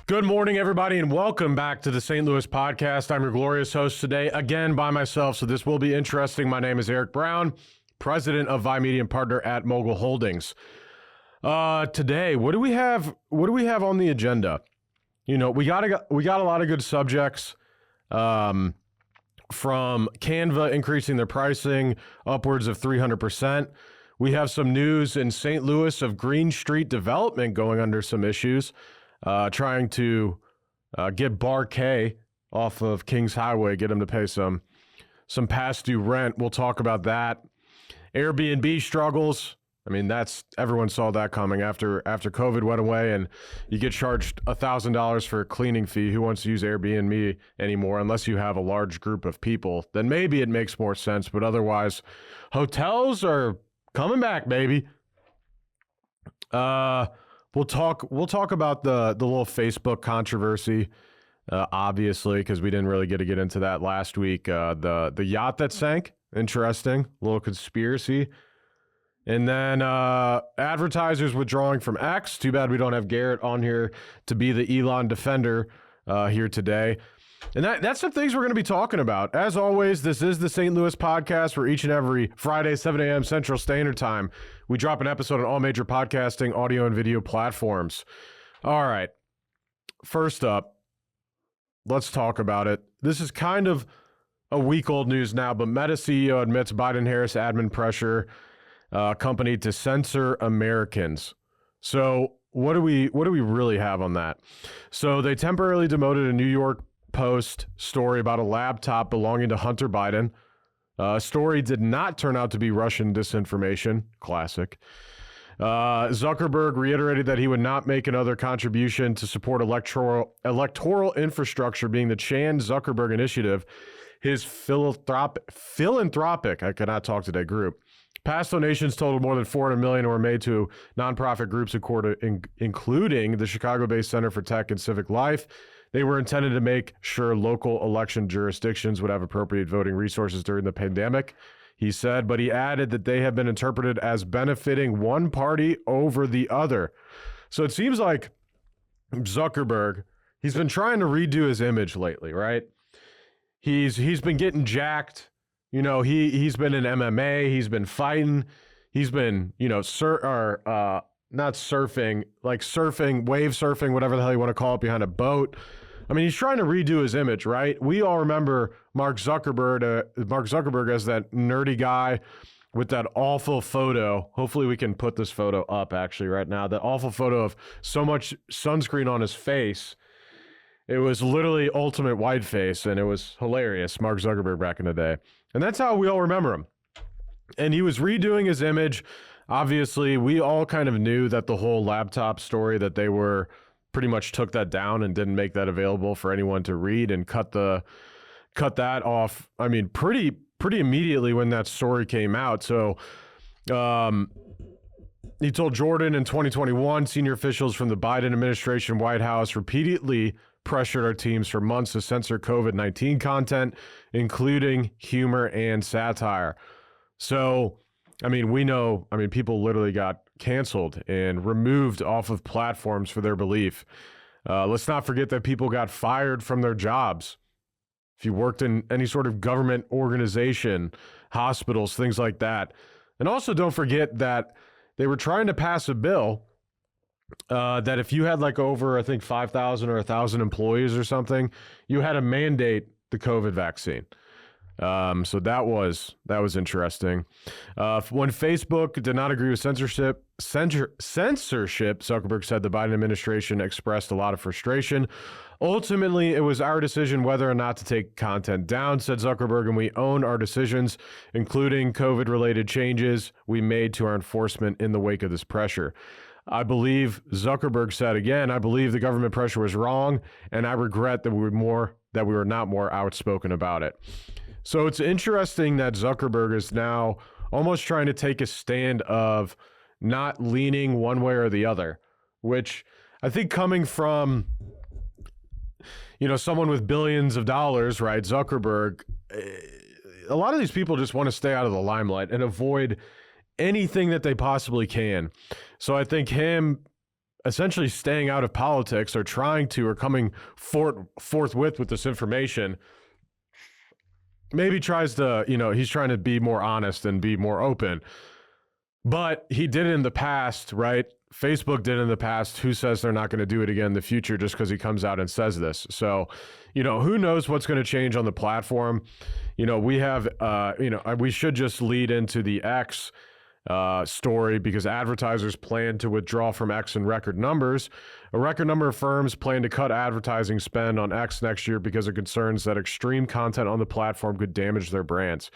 Good morning, everybody, and welcome back to the St. Louis podcast. I'm your glorious host today, again by myself, so this will be interesting. My name is Eric Brown, president of Vi Media and partner at Mogul Holdings. Today, what do we have? What do we have on the agenda? You know, we got a lot of good subjects. From Canva increasing their pricing upwards of 300%. We have some news in St. Louis of Green Street Development going under some issues. Trying to get Bar K off of Kings Highway, get him to pay some past due rent. We'll talk about that. Airbnb struggles. I mean, everyone saw that coming after COVID went away, and you get charged $1,000 for a cleaning fee. Who wants to use Airbnb anymore unless you have a large group of people? Then maybe it makes more sense, but otherwise, hotels are coming back, baby. We'll talk about the little Facebook controversy, obviously, because we didn't really get into that last week. The yacht that sank, interesting, little conspiracy. And then advertisers withdrawing from X. Too bad we don't have Garrett on here to be the Elon defender here today. And that's some things we're going to be talking about. As always, this is the St. Louis podcast, where each and every Friday, 7 a.m. Central Standard Time, we drop an episode on all major podcasting, audio, and video platforms. All right. First up, let's talk about it. This is kind of a week-old news now, but Meta CEO admits Biden-Harris admin pressure company to censor Americans. So what do we really have on that? So they temporarily demoted a New York Post story about a laptop belonging to Hunter Biden. Story did not turn out to be Russian disinformation. Classic. Zuckerberg reiterated that he would not make another contribution to support electoral infrastructure, being the Chan Zuckerberg Initiative, his philanthropic, I cannot talk today, group. Past donations totaled more than $400 million and were made to nonprofit groups, including the Chicago-based Center for Tech and Civic Life. They were intended to make sure local election jurisdictions would have appropriate voting resources during the pandemic, he said, but he added that they have been interpreted as benefiting one party over the other. So it seems like Zuckerberg, he's been trying to redo his image lately, right? He's been getting jacked. You know, he's been in MMA, he's been fighting, he's been, you know, not surfing, like surfing, wave surfing, whatever the hell you want to call it, behind a boat. I mean, he's trying to redo his image, right? We all remember Mark Zuckerberg as that nerdy guy with that awful photo. Hopefully we can put this photo up actually right now. That awful photo of so much sunscreen on his face. It was literally ultimate white face, and it was hilarious, Mark Zuckerberg back in the day. And that's how we all remember him. And he was redoing his image. Obviously, we all kind of knew that the whole laptop story, that they were pretty much took that down and didn't make that available for anyone to read and cut that off. I mean, pretty immediately when that story came out. So he told Jordan in 2021, senior officials from the Biden administration, White House repeatedly pressured our teams for months to censor COVID-19 content, including humor and satire. So, I mean, people literally got canceled and removed off of platforms for their belief. Let's not forget that people got fired from their jobs. If you worked in any sort of government organization, hospitals, things like that. And also don't forget that they were trying to pass a bill that if you had like over, I think, 5,000 or 1,000 employees or something, you had to mandate the COVID vaccine. So that was interesting. When Facebook did not agree with censorship, Zuckerberg said the Biden administration expressed a lot of frustration. Ultimately, it was our decision whether or not to take content down, said Zuckerberg, and we own our decisions, including COVID-related changes we made to our enforcement in the wake of this pressure. I believe, Zuckerberg said again, I believe the government pressure was wrong, and I regret that we were not more outspoken about it. So it's interesting that Zuckerberg is now almost trying to take a stand of not leaning one way or the other, which I think coming from, someone with billions of dollars, right, Zuckerberg, a lot of these people just want to stay out of the limelight and avoid anything that they possibly can. So I think him essentially staying out of politics or trying to, or coming forthwith with this information, maybe tries to, he's trying to be more honest and be more open. But he did it in the past, right? Facebook did it in the past. Who says they're not going to do it again in the future just because he comes out and says this? So, who knows what's going to change on the platform? We have, we should just lead into the X story, because advertisers plan to withdraw from X in record numbers. A record number of firms plan to cut advertising spend on X next year because of concerns that extreme content on the platform could damage their brands.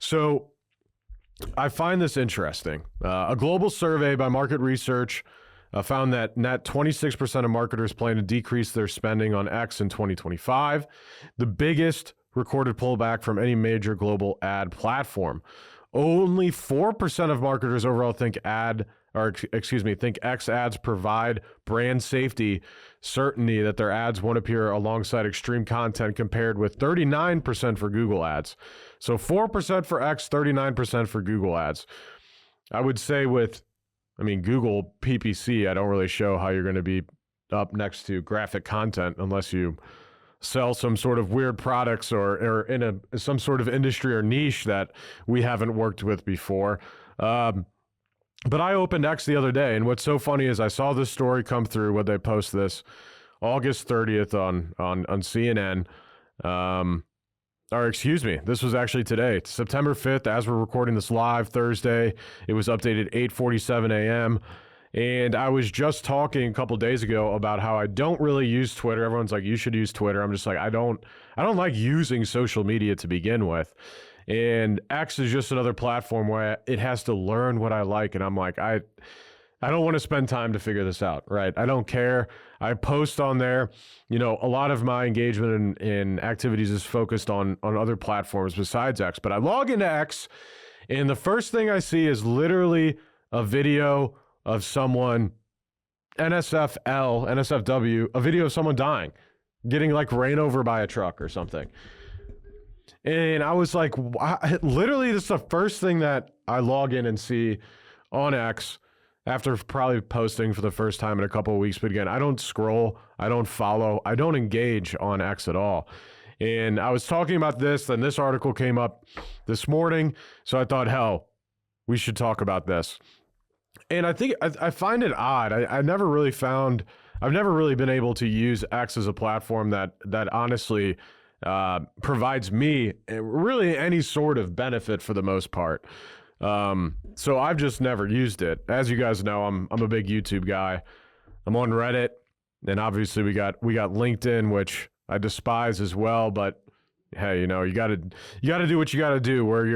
So I find this interesting. A global survey by market research found that net 26% of marketers plan to decrease their spending on X in 2025, the biggest recorded pullback from any major global ad platform. Only 4% of marketers overall think X ads provide brand safety certainty that their ads won't appear alongside extreme content, compared with 39% for Google ads. So 4% for X, 39% for Google ads. I would say Google PPC, I don't really show how you're going to be up next to graphic content unless you sell some sort of weird products or in some sort of industry or niche that we haven't worked with before. But I opened X the other day, and what's so funny is I saw this story come through when they post this August 30th on CNN. This was actually today, September 5th, as we're recording this live Thursday. It was updated 8:47 a.m. And I was just talking a couple days ago about how I don't really use Twitter. Everyone's like, you should use Twitter. I'm just like, I don't like using social media to begin with. And X is just another platform where it has to learn what I like. And I'm like, I don't want to spend time to figure this out, right? I don't care. I post on there. A lot of my engagement in activities is focused on other platforms besides X. But I log into X, and the first thing I see is literally a video of someone, NSFW, a video of someone dying, getting ran over by a truck or something. And I was like, literally, this is the first thing that I log in and see on X after probably posting for the first time in a couple of weeks. But again, I don't scroll, I don't follow, I don't engage on X at all. And I was talking about this, then this article came up this morning. So I thought, hell, we should talk about this. And I think I find it odd. I've never really been able to use X as a platform that honestly provides me really any sort of benefit for the most part. So I've just never used it. As you guys know, I'm a big YouTube guy. I'm on Reddit, and obviously we got LinkedIn, which I despise as well. But hey, you gotta do what you gotta do. Where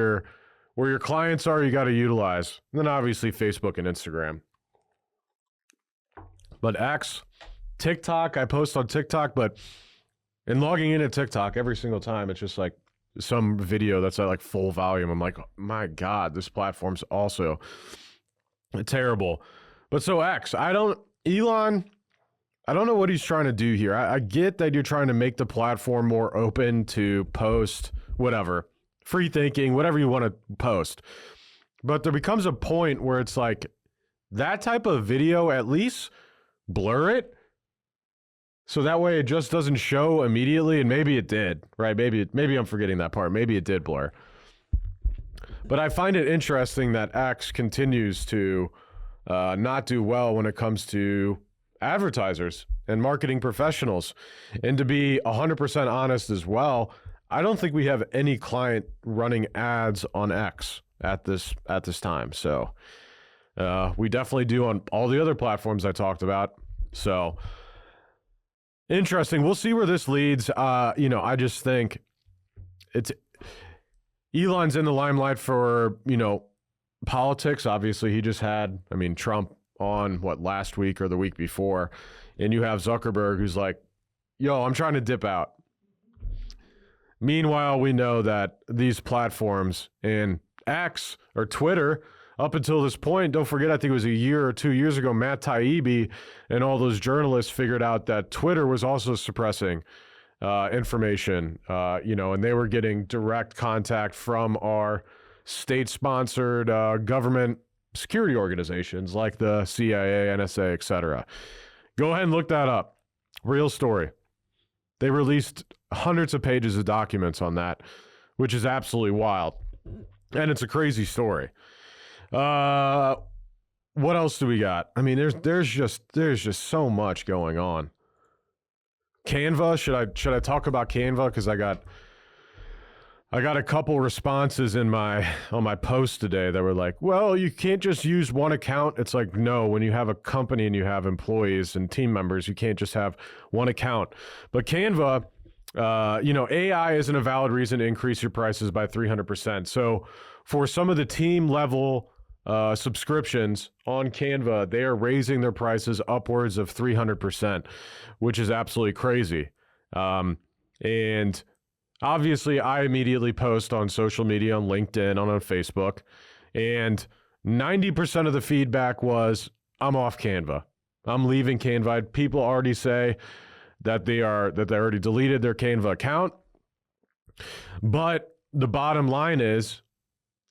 your clients are, you got to utilize. And then obviously Facebook and Instagram. But X, TikTok, I post on TikTok, but in logging into TikTok every single time, it's just like some video that's at full volume. I'm like, oh, my God, this platform's also terrible. But so X, Elon, I don't know what he's trying to do here. I get that you're trying to make the platform more open to post whatever. Free thinking, whatever you want to post. But there becomes a point where it's like, that type of video, at least blur it. So that way it just doesn't show immediately. And maybe it did, right? Maybe I'm forgetting that part. Maybe it did blur. But I find it interesting that X continues to not do well when it comes to advertisers and marketing professionals. And to be 100% honest as well, I don't think we have any client running ads on X at this time. So we definitely do on all the other platforms I talked about. So interesting. We'll see where this leads. I just think Elon's in the limelight for, politics. Obviously, he just had, Trump on last week or the week before. And you have Zuckerberg who's like, yo, I'm trying to dip out. Meanwhile, we know that these platforms and X or Twitter, up until this point, don't forget, I think it was a year or 2 years ago, Matt Taibbi and all those journalists figured out that Twitter was also suppressing information, and they were getting direct contact from our state-sponsored government security organizations like the CIA, NSA, etc. Go ahead and look that up. Real story. They released hundreds of pages of documents on that, which is absolutely wild. And it's a crazy story. What else do we got? I mean, there's just so much going on. Canva, should I talk about Canva? Because I got a couple responses on my post today that were like, well, you can't just use one account. It's like, no, when you have a company and you have employees and team members, you can't just have one account. But Canva, AI isn't a valid reason to increase your prices by 300%. So for some of the team level subscriptions on Canva, they are raising their prices upwards of 300%, which is absolutely crazy. And obviously, I immediately post on social media, on LinkedIn, on Facebook, and 90% of the feedback was, I'm off Canva. I'm leaving Canva. People already say that they already deleted their Canva account. But the bottom line is,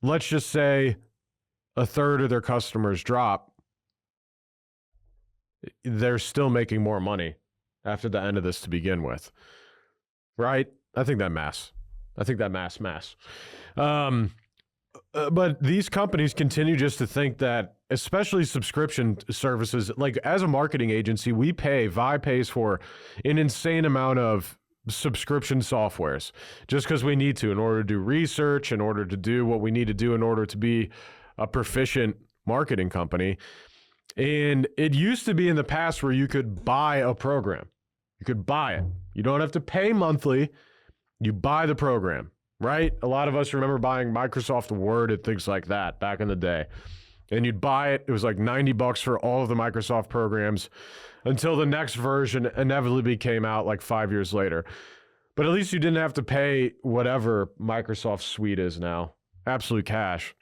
let's just say a third of their customers drop. They're still making more money after the end of this to begin with, right? I think that mass. But these companies continue just to think that, especially subscription services, like as a marketing agency, Vi pays for an insane amount of subscription softwares just because we need to in order to do research, in order to do what we need to do in order to be a proficient marketing company. And it used to be in the past where you could buy a program. You could buy it. You don't have to pay monthly. You buy the program, right? A lot of us remember buying Microsoft Word and things like that back in the day. And you'd buy it. It was like $90 for all of the Microsoft programs until the next version inevitably came out like 5 years later. But at least you didn't have to pay whatever Microsoft suite is now. Absolute cash.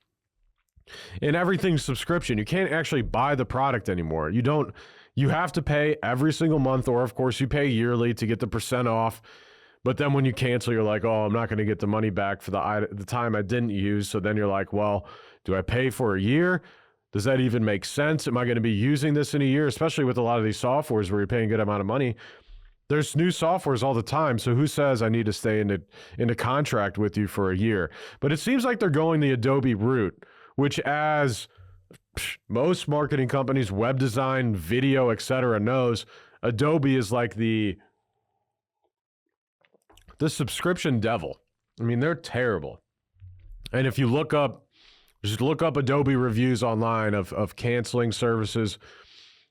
And everything's subscription. You can't actually buy the product anymore. You have to pay every single month, or of course you pay yearly to get the % off. But then when you cancel, you're like, oh, I'm not going to get the money back for the time I didn't use. So then you're like, well, do I pay for a year? Does that even make sense? Am I going to be using this in a year? Especially with a lot of these softwares where you're paying a good amount of money. There's new softwares all the time. So who says I need to stay into contract with you for a year? But it seems like they're going the Adobe route, which, as most marketing companies, web design, video, etc., knows, Adobe is like the subscription devil. I mean, they're terrible. And if you just look up Adobe reviews online of canceling services,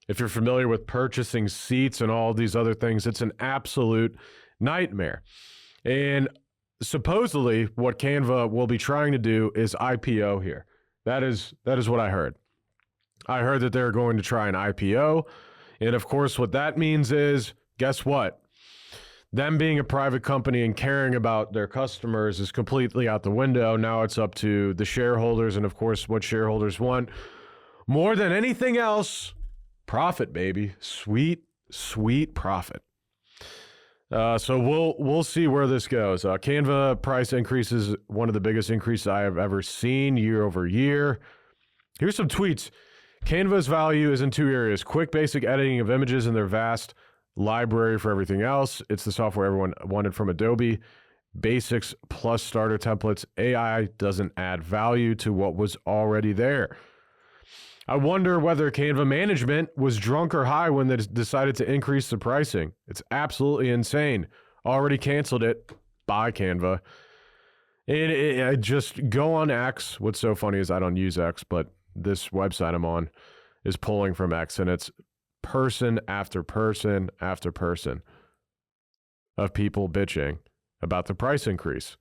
if you're familiar with purchasing seats and all these other things, it's an absolute nightmare. And supposedly what Canva will be trying to do is IPO here. That is what I heard. I heard that they're going to try an IPO. And of course, what that means is, guess what? Them being a private company and caring about their customers is completely out the window. Now it's up to the shareholders. And of course, what shareholders want more than anything else, profit, baby. Sweet, sweet profit. So we'll see where this goes. Canva price increases, one of the biggest increases I have ever seen year over year. Here's some tweets. Canva's value is in two areas: quick, basic editing of images and their vast library for everything else. It's the software everyone wanted from Adobe. Basics plus starter templates. AI doesn't add value to what was already there. I wonder whether Canva management was drunk or high when they decided to increase the pricing. It's absolutely insane. Already canceled it. Buy Canva. And I just go on X. What's so funny is I don't use X, but this website I'm on is pulling from X, and it's person after person after person of people bitching about the price increase.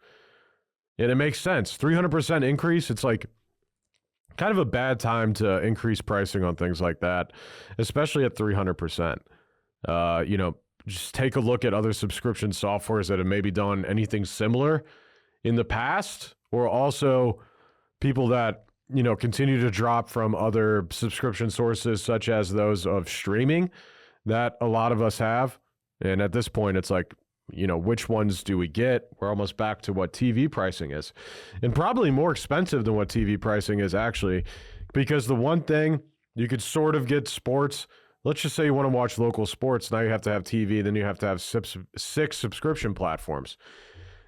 And it makes sense. 300% increase, it's like kind of a bad time to increase pricing on things like that, especially at 300%. Just take a look at other subscription softwares that have maybe done anything similar in the past, or also people that, continue to drop from other subscription sources, such as those of streaming that a lot of us have. And at this point, it's like, which ones do we get? We're almost back to what TV pricing is, and probably more expensive than what TV pricing is actually, Because the one thing you could sort of get sports, let's just say you want to watch local sports. Now you have to have TV, then you have to have six subscription platforms.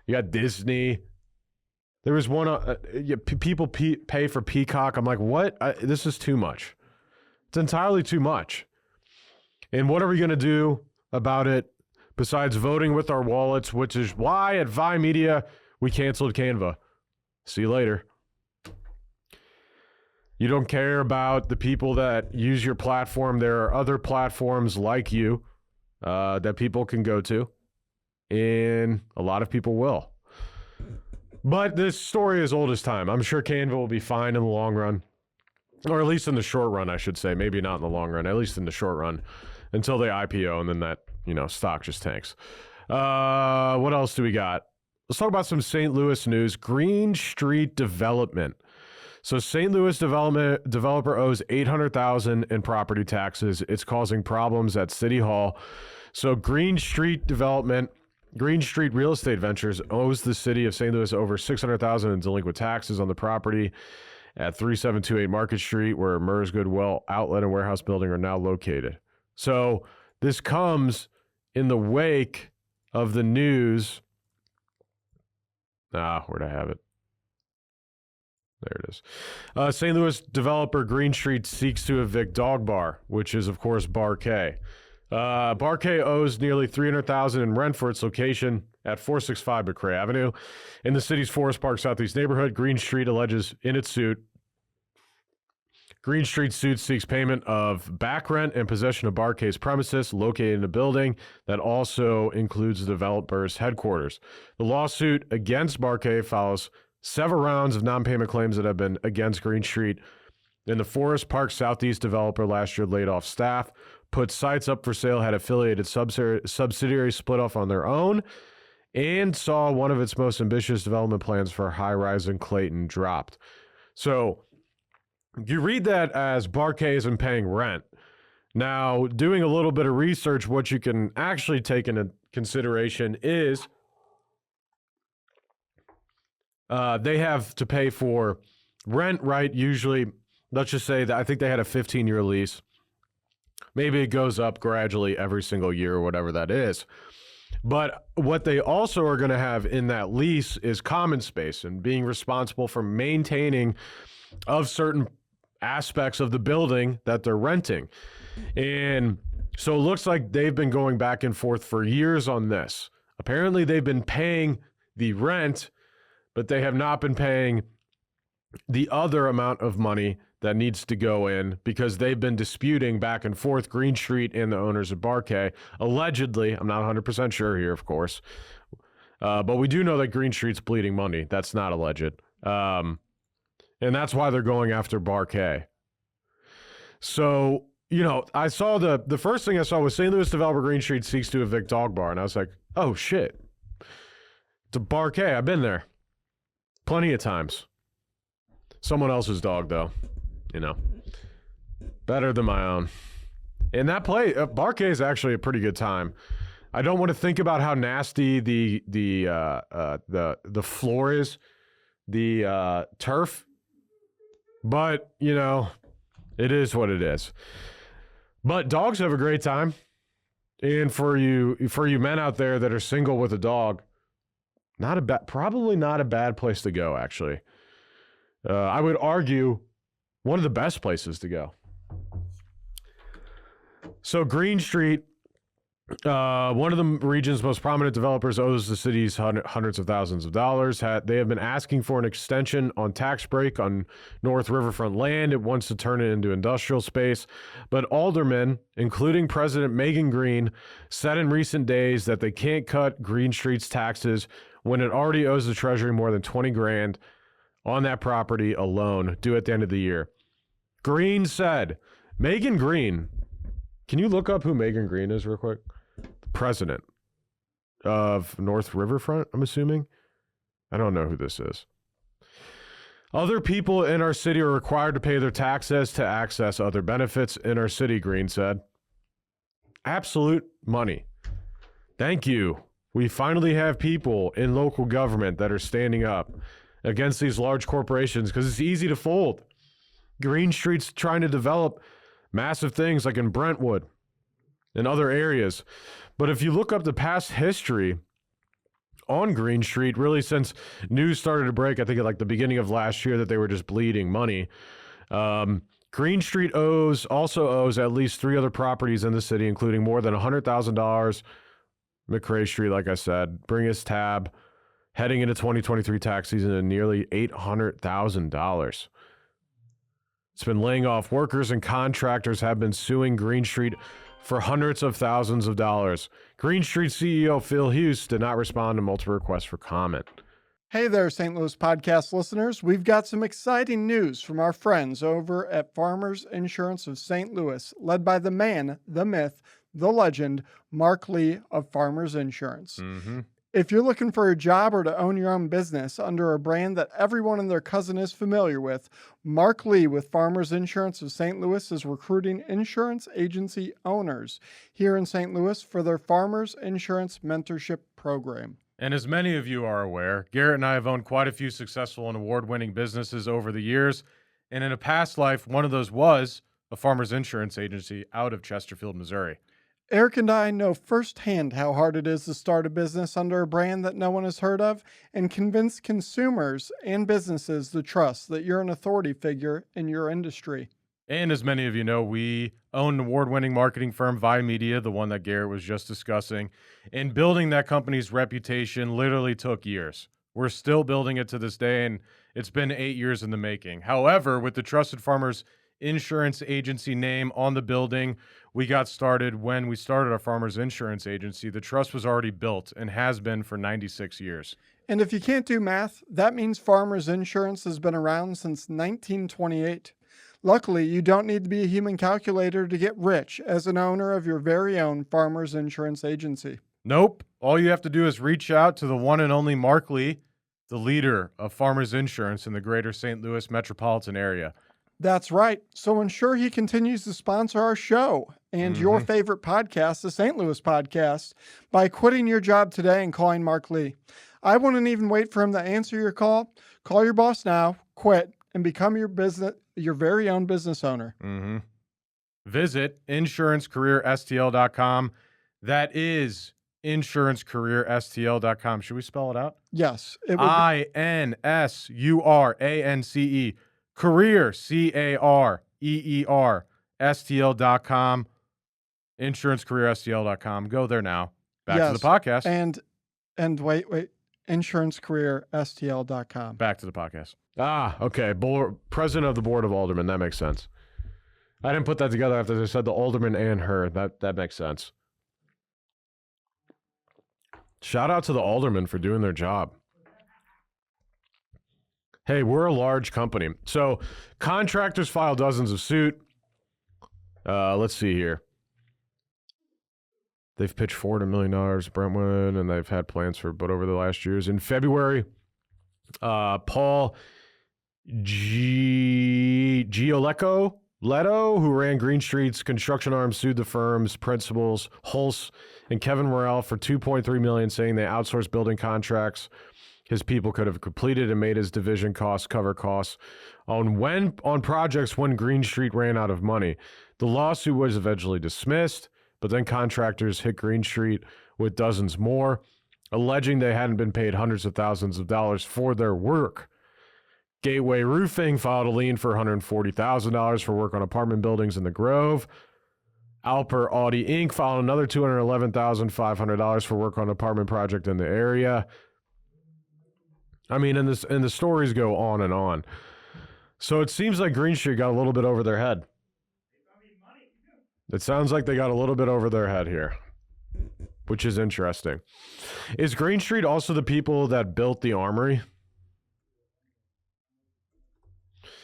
You got Disney. There was one, people pay for Peacock. I'm like, what? This is too much. It's entirely too much. And what are we going to do about it besides voting with our wallets, which is why at Vi Media we canceled Canva. See you later. You don't care about the people that use your platform. There are other platforms like you that people can go to, and a lot of people will. But this story is old as time. I'm sure Canva will be fine in the long run, or at least in the short run, I should say. Maybe not in the long run, at least in the short run, until they IPO, and then that, stock just tanks. What else do we got? Let's talk about some St. Louis news. Green Street Development. So St. Louis developer owes $800,000 in property taxes. It's causing problems at City Hall. So Green Street Real Estate Ventures owes the city of St. Louis over $600,000 in delinquent taxes on the property at 3728 Market Street, where Murs Goodwill Outlet and Warehouse Building are now located. So this comes in the wake of the news. Where'd I have it? There it is. St. Louis developer Green Street seeks to evict Dog Bar, which is, of course, Bar K. Bar K owes nearly $300,000 in rent for its location at 465 McCray Avenue in the city's Forest Park Southeast neighborhood. Green Street alleges in its suit. Green Street suit seeks payment of back rent and possession of Bar K's premises located in a building that also includes the developer's headquarters. The lawsuit against Bar K follows several rounds of non-payment claims that have been against Green Street. And the Forest Park Southeast developer last year laid off staff, put sites up for sale, had affiliated subsidiaries split off on their own, and saw one of its most ambitious development plans for high-rise in Clayton dropped. So you read that as Bar K isn't paying rent. Now, doing a little bit of research, what you can actually take into consideration is they have to pay for rent, right? Usually, let's just say that I think they had a 15-year lease. Maybe it goes up gradually every single year or whatever that is. But what they also are going to have in that lease is common space and being responsible for maintaining of certain aspects of the building that they're renting. And so it looks like they've been going back and forth for years on this. Apparently they've been paying the rent, but they have not been paying the other amount of money that needs to go in because they've been disputing back and forth, Green Street and the owners of Bar K. Allegedly, I'm not 100% sure here, of course, but we do know that Green Street's bleeding money. That's not alleged. And that's why they're going after Bar K. So, I saw the first thing I saw was St. Louis developer Green Street seeks to evict Dog Bar. And I was like, oh, shit. It's a Bar K. I've been there plenty of times. Someone else's dog, though. Better than my own. And that Bar K is actually a pretty good time. I don't want to think about how nasty the floor is, the turf. But, it is what it is. But dogs have a great time. And for you men out there that are single with a dog, probably not a bad place to go, actually. I would argue one of the best places to go. So Green Street, one of the region's most prominent developers, owes the city's hundreds of thousands of dollars. They have been asking for an extension on tax break on North Riverfront land. It wants to turn it into industrial space. But aldermen, including President Megan Green, said in recent days that they can't cut Green Street's taxes when it already owes the Treasury more than $20,000 on that property alone, due at the end of the year. Green said, Megan Green, can you look up who Megan Green is real quick? The president of North Riverfront, I'm assuming. I don't know who this is. Other people in our city are required to pay their taxes to access other benefits in our city, Green said. Absolute money. Thank you. We finally have people in local government that are standing up against these large corporations because it's easy to fold. Green Street's trying to develop massive things like in Brentwood and other areas. But if you look up the past history on Green Street, really since news started to break, I think at like the beginning of last year that they were just bleeding money. Green Street also owes at least 3 other properties in the city, including more than $100,000. McRae Street, like I said, bring his tab, heading into 2023 tax season and nearly $800,000. It's been laying off workers, and contractors have been suing Green Street for hundreds of thousands of dollars. Green Street CEO Phil Hughes did not respond to multiple requests for comment. Hey there, St. Louis podcast listeners. We've got some exciting news from our friends over at Farmers Insurance of St. Louis, led by the man, the myth, the legend, Mark Lee of Farmers Insurance. If you're looking for a job or to own your own business under a brand that everyone and their cousin is familiar with, Mark Lee with Farmers Insurance of St. Louis is recruiting insurance agency owners here in St. Louis for their Farmers Insurance Mentorship Program. And as many of you are aware, Garrett and I have owned quite a few successful and award-winning businesses over the years. And in a past life, one of those was a farmers insurance agency out of Chesterfield, Missouri. Eric and I know firsthand how hard it is to start a business under a brand that no one has heard of and convince consumers and businesses to trust that you're an authority figure in your industry. And as many of you know, we own an award-winning marketing firm, Vi Media, the one that Garrett was just discussing. And building that company's reputation literally took years. We're still building it to this day, and it's been 8 years in the making. However, with the Trusted Farmers Insurance Agency name on the building, we got started when we started our Farmers Insurance Agency. The trust was already built and has been for 96 years. And if you can't do math, that means Farmers Insurance has been around since 1928. Luckily, you don't need to be a human calculator to get rich as an owner of your very own Farmers Insurance Agency. Nope. All you have to do is reach out to the one and only Mark Lee, the leader of Farmers Insurance in the greater St. Louis metropolitan area. That's right. So ensure he continues to sponsor our show and your favorite podcast, the St. Louis Podcast, by quitting your job today and calling Mark Lee. I wouldn't even wait for him to answer your call. Call your boss now, quit, and become your very own business owner. Visit insurancecareerstl.com. That is insurancecareerstl.com. Should we spell it out? Yes. It would INSURANCE. Career, CAREER, STL.com, insurancecareerstl.com. Go there now. Back to the podcast. And wait, insurancecareerstl.com. Back to the podcast. Okay. President of the Board of Aldermen. That makes sense. I didn't put that together after they said the alderman and her. That makes sense. Shout out to the aldermen for doing their job. Hey, we're a large company. So contractors file dozens of suit. Let's see here. They've pitched $400 million to Brentwood, and they've had plans for, but over the last years. In February, Paul Leto, who ran Green Street's construction arm, sued the firm's principals, Hulse and Kevin Morrell, for $2.3 million, saying they outsourced building contracts his people could have completed and made his division costs cover costs on projects when Green Street ran out of money. The lawsuit was eventually dismissed, but then contractors hit Green Street with dozens more, alleging they hadn't been paid hundreds of thousands of dollars for their work. Gateway Roofing filed a lien for $140,000 for work on apartment buildings in the Grove. Alper Audi Inc. filed another $211,500 for work on an apartment project in the area. I mean, and the stories go on and on. So it seems like Green Street got a little bit over their head. It sounds like they got a little bit over their head here, which is interesting. Is Green Street also the people that built the Armory?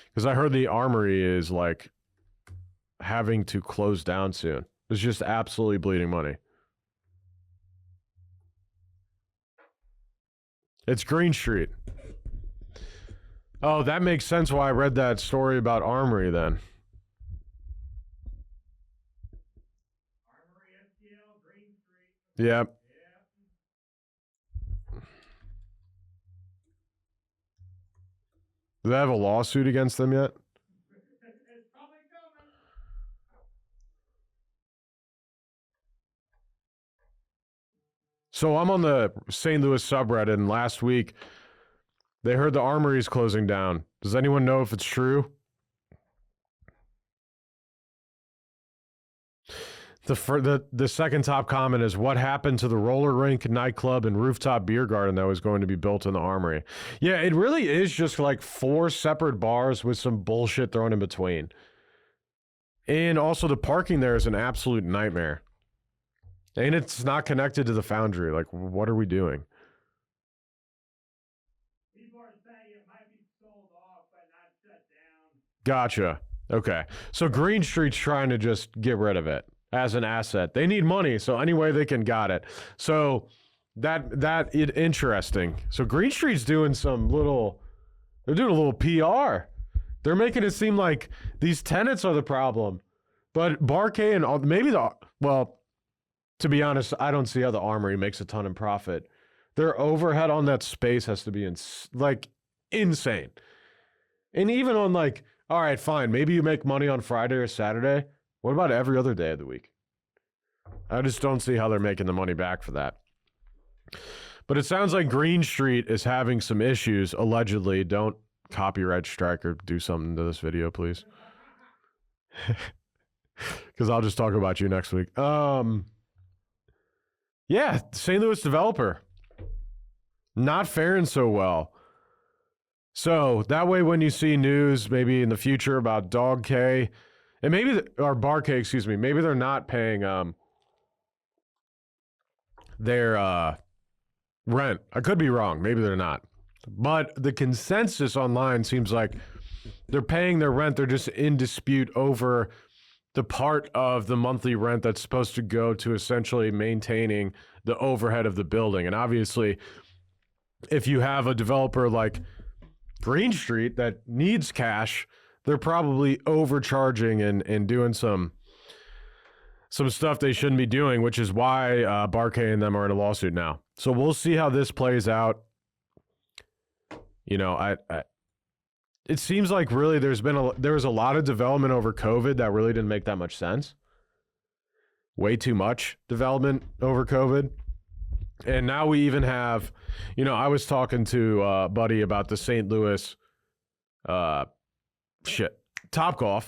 Because I heard the Armory is like having to close down soon. It's just absolutely bleeding money. It's Green Street. Oh, that makes sense why I read that story about Armory then. Armory, STL, Green Street. Yep. Do they have a lawsuit against them yet? So I'm on the St. Louis subreddit, and last week they heard the Armory is closing down. Does anyone know if it's true? The second top comment is, what happened to the roller rink, nightclub, and rooftop beer garden that was going to be built in the Armory? Yeah, it really is just like 4 separate bars with some bullshit thrown in between. And also the parking there is an absolute nightmare. And it's not connected to the foundry. Like, what are we doing? People are saying it might be sold off, but not shut down. Gotcha. Okay. So Green Street's trying to just get rid of it as an asset. They need money, so any way they can got it. So interesting. So Green Street's doing they're doing a little PR. They're making it seem like these tenants are the problem. But Barkay and to be honest, I don't see how the Armory makes a ton in profit. Their overhead on that space has to be insane. And even on all right, fine, maybe you make money on Friday or Saturday. What about every other day of the week? I just don't see how they're making the money back for that. But it sounds like Green Street is having some issues, allegedly. Don't copyright strike or do something to this video, please. Because I'll just talk about you next week. Yeah, St. Louis developer. Not faring so well. So that way when you see news maybe in the future about Dog K, and or Bar K, excuse me, maybe they're not paying their rent. I could be wrong. Maybe they're not. But the consensus online seems like they're paying their rent. They're just in dispute over the part of the monthly rent that's supposed to go to essentially maintaining the overhead of the building. And obviously, if you have a developer like Green Street that needs cash, they're probably overcharging and doing some stuff they shouldn't be doing, which is why Barkay and them are in a lawsuit now. So we'll see how this plays out. You know, it seems like really there was a lot of development over COVID that really didn't make that much sense. Way too much development over COVID. And now we even have, I was talking to a buddy about the St. Louis Topgolf.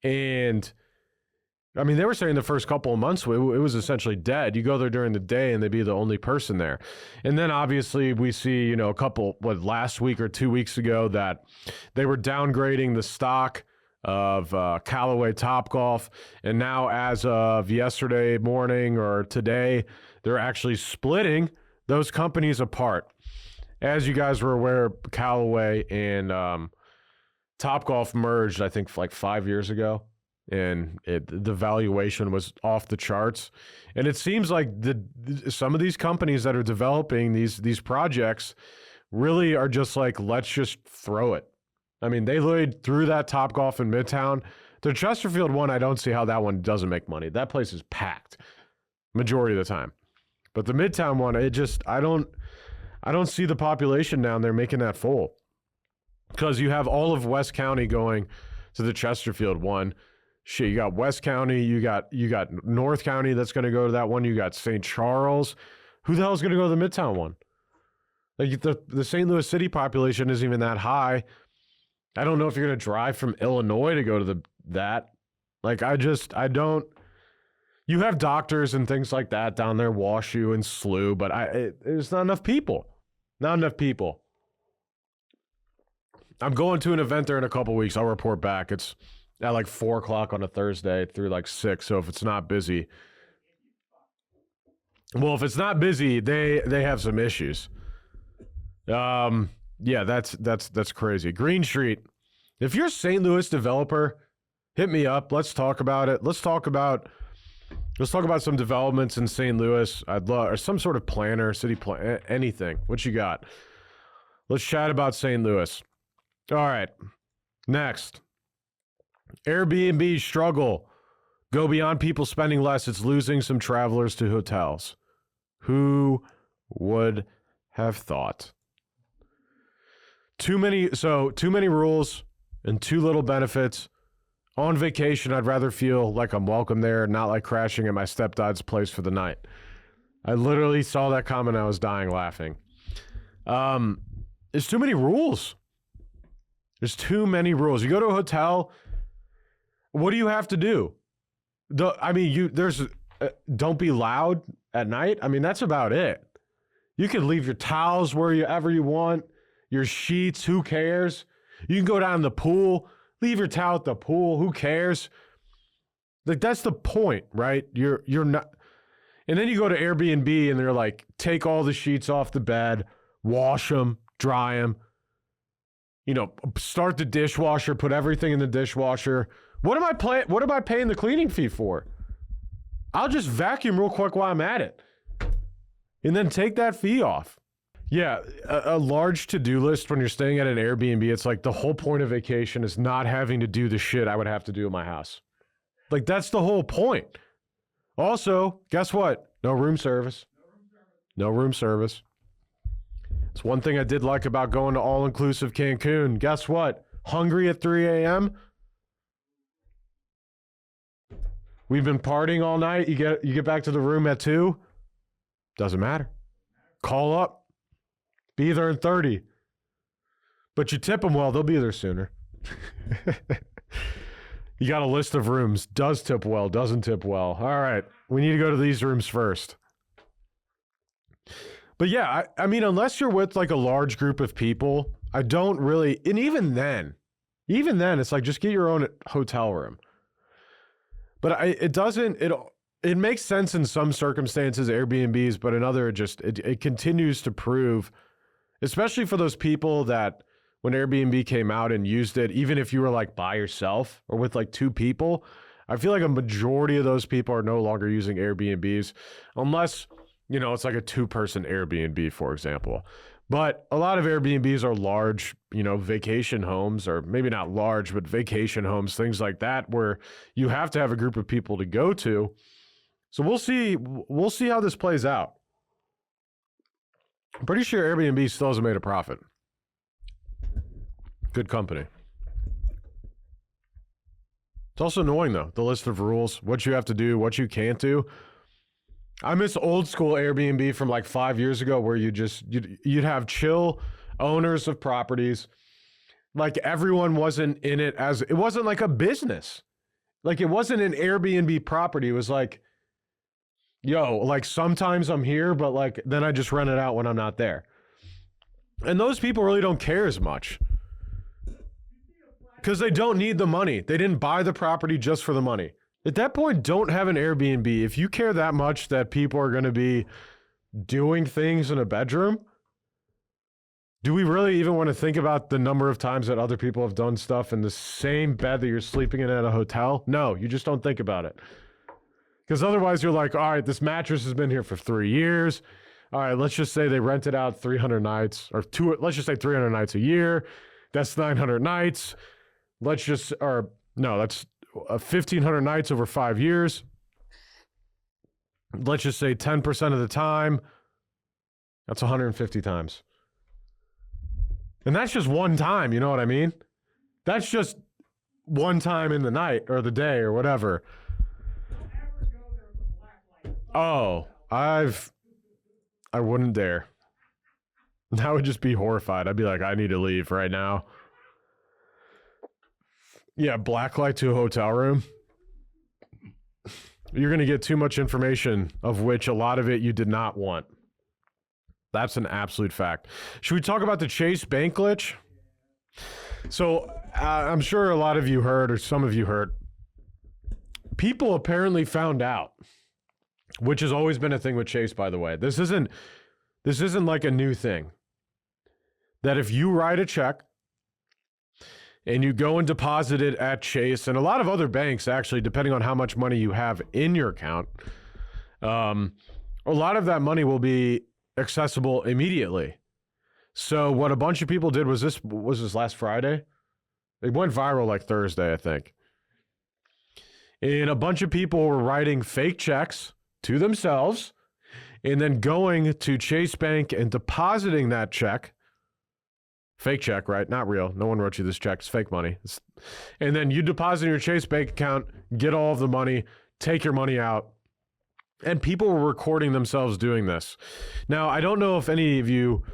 And I mean, they were saying the first couple of months, it was essentially dead. You go there during the day and they'd be the only person there. And then obviously we see, a couple, last week or 2 weeks ago that they were downgrading the stock of Callaway Topgolf. And now as of yesterday morning or today, they're actually splitting those companies apart. As you guys were aware, Callaway and Topgolf merged, I think, 5 years ago. And the valuation was off the charts. And it seems like some of these companies that are developing these projects really are just like, let's just throw it. I mean, they literally threw that Topgolf in Midtown. The Chesterfield one, I don't see how that one doesn't make money. That place is packed majority of the time. But the Midtown one, I don't see the population down there making that full. Because you have all of West County going to the Chesterfield one. Shit, you got West County, you got North County that's going to go to that one. You got St. Charles. Who the hell is going to go to the Midtown one? Like the St. Louis city population isn't even that high. I don't know if you're going to drive from Illinois to go to that. Like, I don't. You have doctors and things like that down there, WashU and SLU, but there's not enough people. Not enough people. I'm going to an event there in a couple weeks. I'll report back. It's at 4 o'clock on a Thursday through 6. So if it's not busy, if it's not busy, they have some issues. Yeah, that's crazy. Green Street. If you're a St. Louis developer, hit me up. Let's talk about it. Let's talk about some developments in St. Louis. I'd love, or some sort of planner, city plan, anything. What you got? Let's chat about St. Louis. All right. Next. Airbnb struggle. Go beyond people spending less. It's losing some travelers to hotels. Who would have thought? Too many rules and too little benefits. On vacation, I'd rather feel like I'm welcome there, not like crashing at my stepdad's place for the night. I literally saw that comment. I was dying laughing. There's too many rules. There's too many rules. You go to a hotel, what do you have to do? Don't be loud at night. I mean, that's about it. You can leave your towels wherever you want, your sheets, who cares? You can go down the pool, leave your towel at the pool, who cares? Like, that's the point, right? You're not. And then you go to Airbnb and they're like, take all the sheets off the bed, wash them, dry them, start the dishwasher, put everything in the dishwasher. What am I paying the cleaning fee for? I'll just vacuum real quick while I'm at it. And then take that fee off. Yeah, a large to-do list when you're staying at an Airbnb, it's like the whole point of vacation is not having to do the shit I would have to do in my house. Like, that's the whole point. Also, guess what? No room service. No room service. It's one thing I did like about going to all-inclusive Cancun. Guess what? Hungry at 3 a.m.? We've been partying all night. You get back to the room at 2? Doesn't matter. Call up. Be there in 30. But you tip them well, they'll be there sooner. You got a list of rooms. Does tip well, doesn't tip well. All right, we need to go to these rooms first. But yeah, I mean, unless you're with like a large group of people, I don't really, and even then, it's like just get your own hotel room. But it makes sense in some circumstances, Airbnbs, but in other, it continues to prove, especially for those people that when Airbnb came out and used it, even if you were like by yourself or with like 2 people, I feel like a majority of those people are no longer using Airbnbs unless, it's like a 2-person Airbnb, for example. But a lot of Airbnbs are large, vacation homes, or maybe not large, but vacation homes, things like that, where you have to have a group of people to go to. So we'll see how this plays out. I'm pretty sure Airbnb still hasn't made a profit. Good company. It's also annoying, though, the list of rules, what you have to do, what you can't do. I miss old school Airbnb from like 5 years ago where you'd have chill owners of properties. Like, everyone wasn't in it it wasn't like a business. Like, it wasn't an Airbnb property. It was like, like sometimes I'm here, but like then I just rent it out when I'm not there. And those people really don't care as much. Because they don't need the money. They didn't buy the property just for the money. At that point, don't have an Airbnb. If you care that much that people are going to be doing things in a bedroom, do we really even want to think about the number of times that other people have done stuff in the same bed that you're sleeping in at a hotel? No, you just don't think about it. Because otherwise you're like, all right, this mattress has been here for 3 years. All right, let's just say they rented out 300 nights, let's just say 300 nights a year. That's 900 nights. That's 1,500 nights over 5 years. Let's just say 10% of the time. That's 150 times. And that's just one time, you know what I mean? That's just one time in the night or the day or whatever. Oh, I wouldn't dare. I would just be horrified. I'd be like, I need to leave right now. Yeah, blacklight to a hotel room. You're going to get too much information, of which a lot of it you did not want. That's an absolute fact. Should we talk about the Chase Bank glitch? So I'm sure a lot of you heard, or some of you heard, people apparently found out, which has always been a thing with Chase, by the way. This isn't like a new thing. That if you write a check and you go and deposit it at Chase, and a lot of other banks, actually, depending on how much money you have in your account, a lot of that money will be accessible immediately. So what a bunch of people did was this last Friday? It went viral like Thursday, I think. And a bunch of people were writing fake checks to themselves and then going to Chase Bank and depositing that check. Fake check, right? Not real. No one wrote you this check. It's fake money. And then you deposit in your Chase Bank account, get all of the money, take your money out, And people were recording themselves doing this. Now, I don't know if any of you,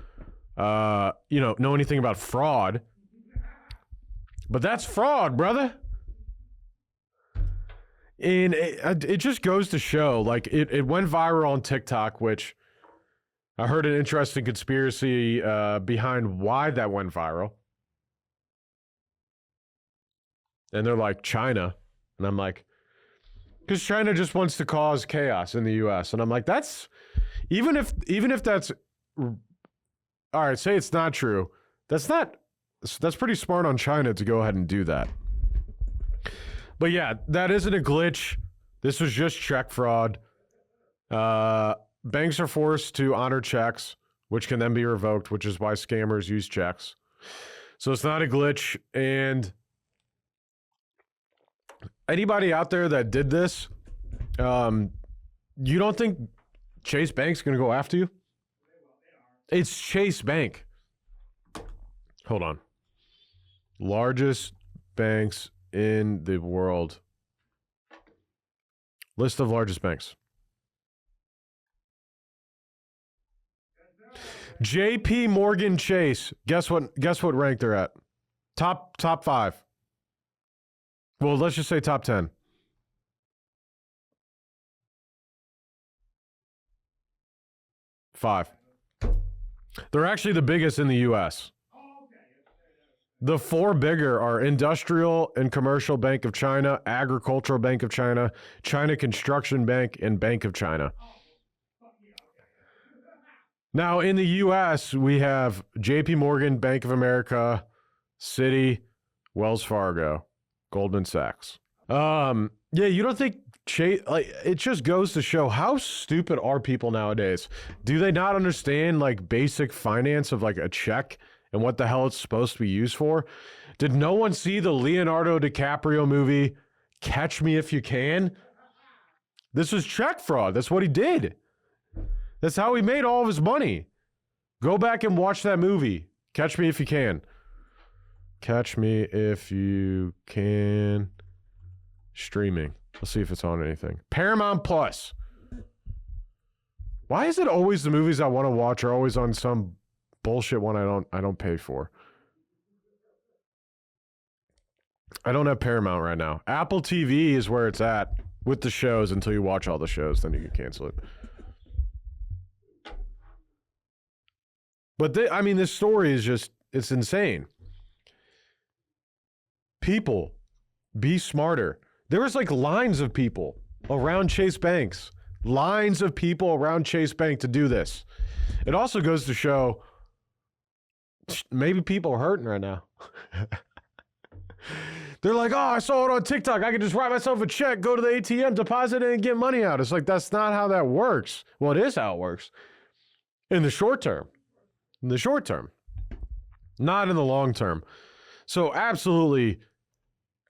know anything about fraud, but that's fraud, brother. And it just goes to show, like, it went viral on TikTok, which I heard an interesting conspiracy behind why that went viral. And they're like, China. And I'm like, because China just wants to cause chaos in the U.S. And I'm like, that's, even if that's, all right, say it's not true. That's pretty smart on China to go ahead and do that. But yeah, that isn't a glitch. This was just check fraud. Banks are forced to honor checks, which can then be revoked, which is why scammers use checks. So it's not a glitch. And anybody out there that did this, you don't think Chase Bank's going to go after you? It's Chase Bank. Hold on. Largest banks in the world. List of largest banks. JP Morgan Chase. Guess what rank they're at? Top 5. Well, let's just say top 10. Five. They're actually the biggest in the U.S. The 4 bigger are Industrial and Commercial Bank of China, Agricultural Bank of China, China Construction Bank, and Bank of China. Now, in the U.S., we have JP Morgan, Bank of America, Citi, Wells Fargo, Goldman Sachs. Yeah, you don't think Chase, like, it just goes to show how stupid are people nowadays. Do they not understand, like, basic finance of, like, a check and what the hell it's supposed to be used for? Did no one see the Leonardo DiCaprio movie, Catch Me If You Can? This was check fraud. That's what he did. That's how he made all of his money. Go back and watch that movie. Catch Me If You Can. Catch Me If You Can. Streaming. Let's see if it's on anything. Paramount Plus. Why is it always the movies I want to watch are always on some bullshit one I don't pay for? I don't have Paramount right now. Apple TV is where it's at with the shows until you watch all the shows, then you can cancel it. But this story is just, it's insane. People, be smarter. There was like lines of people around Chase Banks. Lines of people around Chase Bank to do this. It also goes to show maybe people are hurting right now. They're like, oh, I saw it on TikTok. I can just write myself a check, go to the ATM, deposit it, and get money out. It's like, that's not how that works. Well, it is how it works. In the short term. In the short term. Not in the long term. So absolutely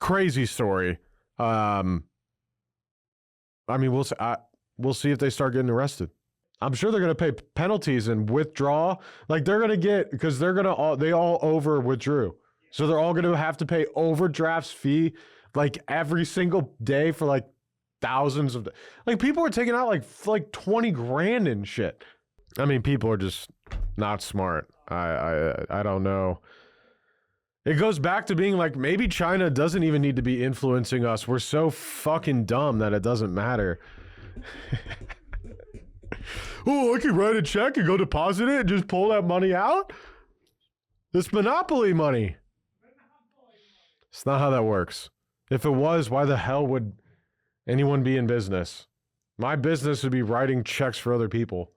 crazy story. We'll see if they start getting arrested. I'm sure they're going to pay penalties and withdraw. Like they're going to get, because they all over withdrew. So they're all going to have to pay overdrafts fee like every single day for like thousands of, like people are taking out like 20 grand and shit. I mean, people are just not smart. I don't know. It goes back to being like, maybe China doesn't even need to be influencing us. We're so fucking dumb that it doesn't matter. Oh, I could write a check and go deposit it and just pull that money out? This monopoly money. It's not how that works. If it was, why the hell would anyone be in business? My business would be writing checks for other people.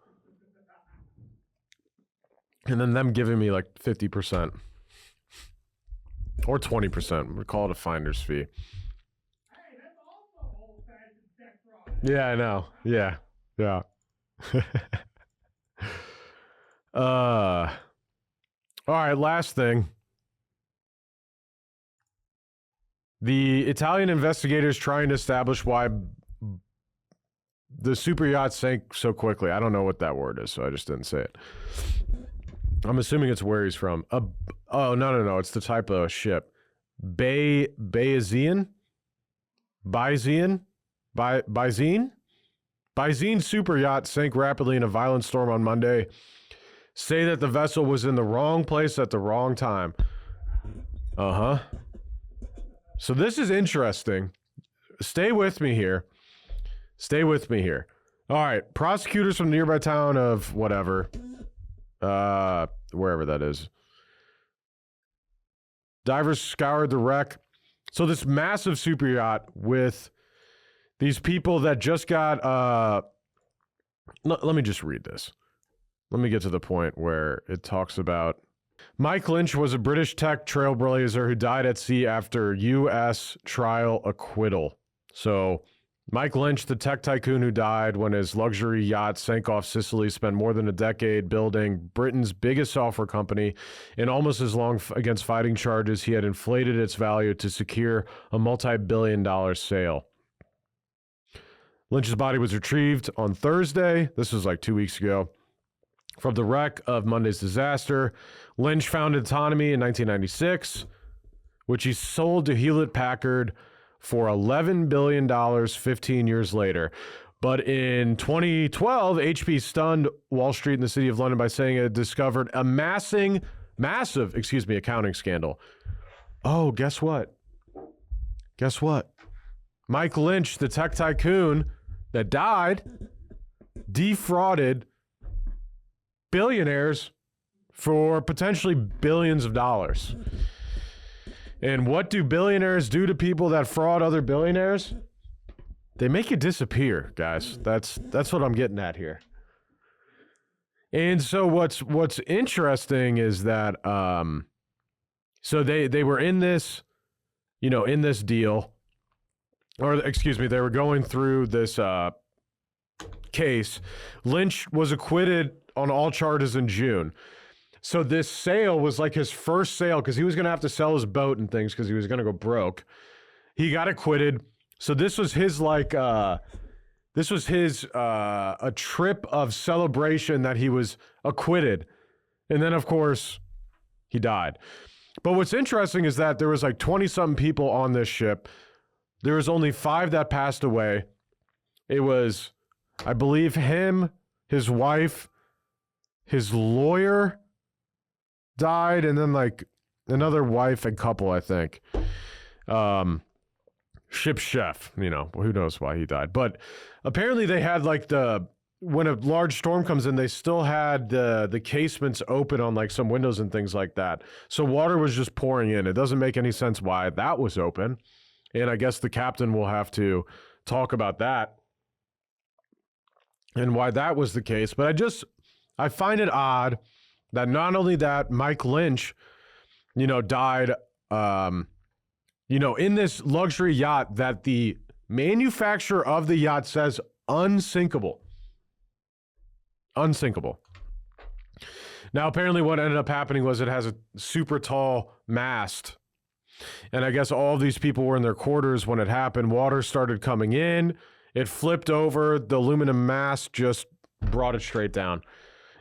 And then them giving me like 50%. Or 20%. We call it a finder's fee. Hey, that's also old-fashioned check fraud. Yeah, I know. Yeah. All right, last thing. The Italian investigators trying to establish why the super yacht sank so quickly. I don't know what that word is, so I just didn't say it. I'm assuming it's where he's from. Oh, no. It's the type of ship. Bayesian? Bayesian? Byzine super yacht sank rapidly in a violent storm on Monday. Say that the vessel was in the wrong place at the wrong time. So this is interesting. Stay with me here. Stay with me here. All right. Prosecutors from the nearby town of whatever, wherever that is. Divers scoured the wreck. So this massive super yacht with these people that just got, let me just read this. Let me get to the point where it talks about Mike Lynch was a British tech trailblazer who died at sea after U.S. trial acquittal. So Mike Lynch, the tech tycoon who died when his luxury yacht sank off Sicily, spent more than a decade building Britain's biggest software company. In almost as long against fighting charges, he had inflated its value to secure a multi-billion-dollar sale. Lynch's body was retrieved on Thursday. This was like 2 weeks ago. From the wreck of Monday's disaster. Lynch founded Autonomy in 1996, which he sold to Hewlett-Packard for $11 billion 15 years later. But in 2012, HP stunned Wall Street and the City of London by saying it had discovered a massive accounting scandal. Oh, guess what? Guess what? Mike Lynch, the tech tycoon that died, defrauded billionaires for potentially billions of dollars. And what do billionaires do to people that fraud other billionaires? They make you disappear, guys. That's what I'm getting at here. And so what's interesting is that so they were in this, in this deal, or excuse me, they were going through this case. Lynch was acquitted on all charges in June. So this sale was like his first sale because he was going to have to sell his boat and things because he was going to go broke. He got acquitted. So this was his a trip of celebration that he was acquitted. And then, of course, he died. But what's interesting is that there was like 20-something people on this ship. There was only 5 that passed away. It was, I believe, him, his wife, his lawyer died, and then like another wife and couple, I think. Ship chef, who knows why he died. But apparently they had like when a large storm comes in, they still had the casements open on like some windows and things like that. So water was just pouring in. It doesn't make any sense why that was open. And I guess the captain will have to talk about that and why that was the case. But I find it odd that not only that Mike Lynch, died, in this luxury yacht that the manufacturer of the yacht says unsinkable. Unsinkable. Now, apparently what ended up happening was it has a super tall mast. And I guess all of these people were in their quarters when it happened. Water started coming in. It flipped over. The aluminum mast just brought it straight down.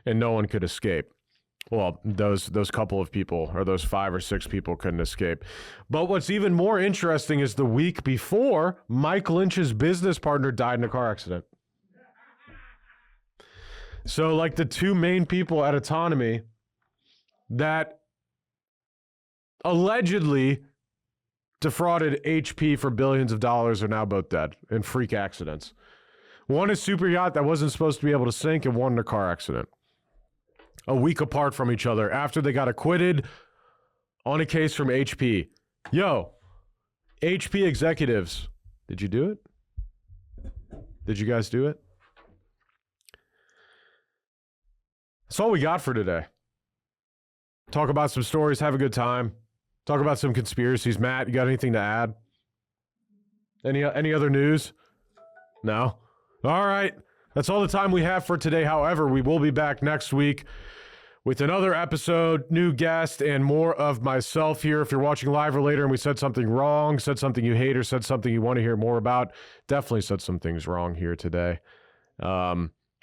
And no one could escape. Well, those couple of people, or those 5 or 6 people, couldn't escape. But what's even more interesting is the week before, Mike Lynch's business partner died in a car accident. So, like, the 2 main people at Autonomy that allegedly defrauded HP for billions of dollars are now both dead in freak accidents. One is super yacht that wasn't supposed to be able to sink, and one in a car accident. A week apart from each other after they got acquitted on a case from HP. Yo, HP executives, did you do it? Did you guys do it? That's all we got for today. Talk about some stories, have a good time. Talk about some conspiracies. Matt, you got anything to add? Any other news? No? All right. That's all the time we have for today. However, we will be back next week with another episode, new guest, and more of myself here. If you're watching live or later and we said something wrong, said something you hate, or said something you want to hear more about, definitely said some things wrong here today.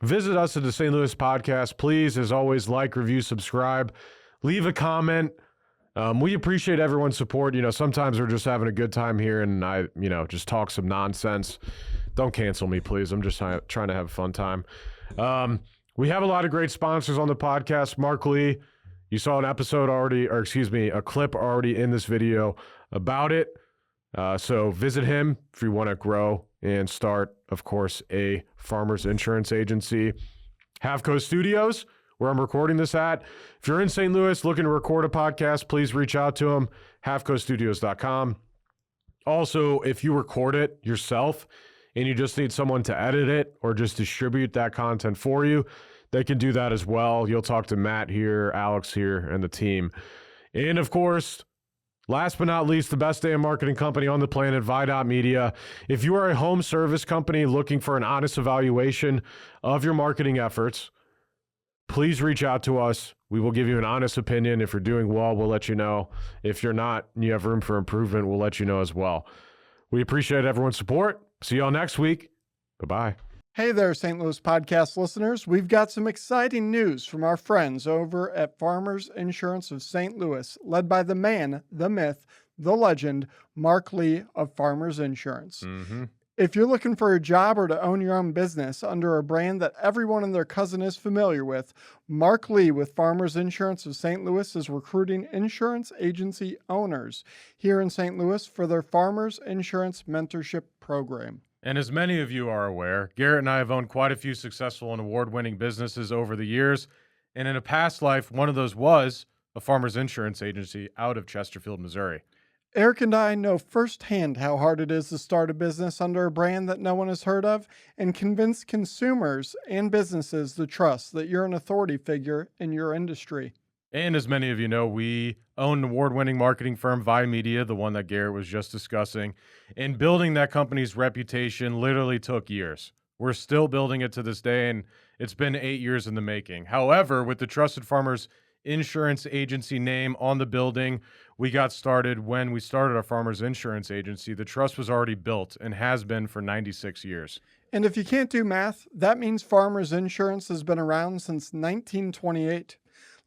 Visit us at the St. Louis Podcast. Please, as always, like, review, subscribe, leave a comment. We appreciate everyone's support. Sometimes we're just having a good time here and I, just talk some nonsense. Don't cancel me, please. I'm just trying to have a fun time. We have a lot of great sponsors on the podcast. Mark Lee, you saw an episode already, or excuse me, a clip already in this video about it. So visit him if you want to grow and start, of course, a farmer's insurance agency. Havco Studios, where I'm recording this at. If you're in St. Louis looking to record a podcast, please reach out to him, havcostudios.com. Also, if you record it yourself and you just need someone to edit it or just distribute that content for you, they can do that as well. You'll talk to Matt here, Alex here, and the team. And of course, last but not least, the best damn marketing company on the planet, Vidot Media. If you are a home service company looking for an honest evaluation of your marketing efforts, please reach out to us. We will give you an honest opinion. If you're doing well, we'll let you know. If you're not and you have room for improvement, we'll let you know as well. We appreciate everyone's support. See y'all next week. Bye-bye. Hey there, St. Louis podcast listeners. We've got some exciting news from our friends over at Farmers Insurance of St. Louis, led by the man, the myth, the legend, Mark Lee of Farmers Insurance. If you're looking for a job or to own your own business under a brand that everyone and their cousin is familiar with, Mark Lee with Farmers Insurance of St. Louis is recruiting insurance agency owners here in St. Louis for their Farmers Insurance Mentorship Program. And as many of you are aware, Garrett and I have owned quite a few successful and award-winning businesses over the years. And in a past life, one of those was a farmer's insurance agency out of Chesterfield, Missouri. Eric and I know firsthand how hard it is to start a business under a brand that no one has heard of and convince consumers and businesses to trust that you're an authority figure in your industry. And as many of you know, we own an award-winning marketing firm, Vi Media, the one that Garrett was just discussing. And building that company's reputation literally took years. We're still building it to this day, and it's been 8 years in the making. However, with the Trusted Farmers Insurance Agency name on the building, we got started when we started our Farmers Insurance Agency. The trust was already built and has been for 96 years. And if you can't do math, that means Farmers Insurance has been around since 1928.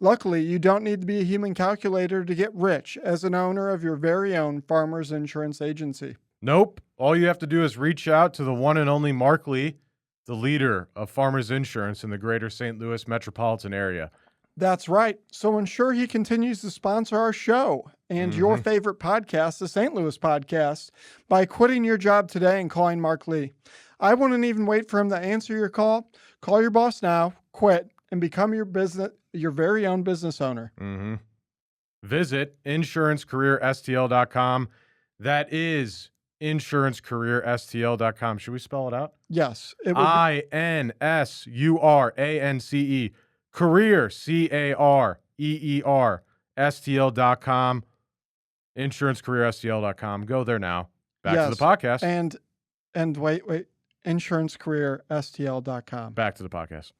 Luckily, you don't need to be a human calculator to get rich as an owner of your very own Farmers Insurance Agency. Nope. All you have to do is reach out to the one and only Mark Lee, the leader of Farmers Insurance in the greater St. Louis metropolitan area. That's right. So ensure he continues to sponsor our show and your favorite podcast, the St. Louis Podcast, by quitting your job today and calling Mark Lee. I wouldn't even wait for him to answer your call. Call your boss now, quit, and become your very own business owner. Visit insurancecareerstl.com. That is insurancecareerstl.com. Should we spell it out? Yes. It would INSURANCE, career, CAREER, STL.com, insurancecareerstl.com. Go there now. Back to the podcast. And wait, insurancecareerstl.com. Back to the podcast.